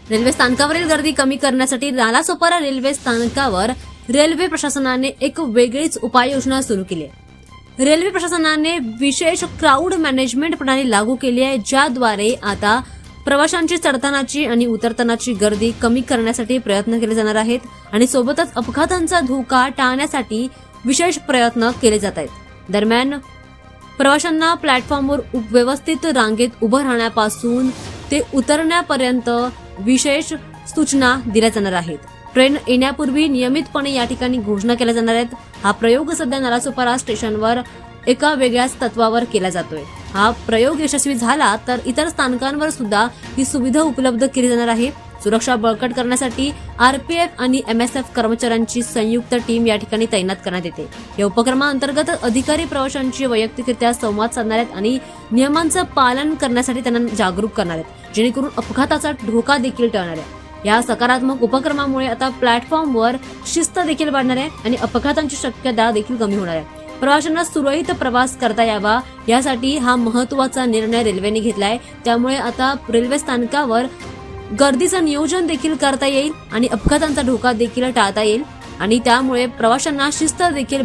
Railway स्थानकावरील गर्दी कमी करण्यासाठी नालासोपारा रेल्वे स्थानकावर रेल्वे प्रशासनाने एक वेगळीच उपाययोजना सुरू केली आहे। रेल्वे प्रशासनाने विशेष क्राऊड मॅनेजमेंट प्रणाली लागू केली आहे, ज्याद्वारे आता प्रवाशांची चढतानाची आणि उतरतानाची गर्दी कमी करण्यासाठी प्रयत्न केले जाणार आहेत आणि सोबतच अपघातांचा धोका टाळण्यासाठी विशेष प्रयत्न केले जात आहेत। दरम्यान प्रवाशांना प्लॅटफॉर्मवर व्यवस्थित रांगेत उभं राहण्यापासून ते उतरण्यापर्यंत विशेष सूचना दिल्या जाणार आहेत। ट्रेन येण्यापूर्वी नियमितपणे या ठिकाणी घोषणा केल्या जाणार आहेत। हा प्रयोग सध्या नालासोपारा स्टेशनवर एका वेगळ्याच तत्वावर केला जातोय। हा प्रयोग यशस्वी झाला तर इतर स्थानकांवर सुद्धा ही सुविधा उपलब्ध केली जाणार आहे। सुरक्षा बळकट करण्यासाठी आरपीएफ आणि एमएसएफ कर्मचाऱ्यांची संयुक्त टीम या ठिकाणी तैनात करण्यात येते। या उपक्रमाअंतर्गत अधिकारी प्रवाशांची वैयक्तिकरित्या संवाद साधणार आहेत आणि नियमांचं पालन करण्यासाठी त्यांना जागरूक करणार आहेत, जेणेकरून अपघाताचा धोका देखील टळणार आहे। या सकारात्मक उपक्रमामुळे आता प्लॅटफॉर्मवर शिस्त देखील वाढणार आहे आणि अपघातांची शक्यता देखील कमी होणार आहे। प्रवाशांना सुरळीत प्रवास करता यावा यासाठी हा महत्त्वाचा निर्णय रेल्वेने घेतलाय। त्यामुळे आता रेल्वे स्थानकावर गर्दीचं नियोजन देखील करता येईल आणि अपघातांचा धोका देखील टाळता येईल आणि त्यामुळे प्रवाशांना शिस्त देखील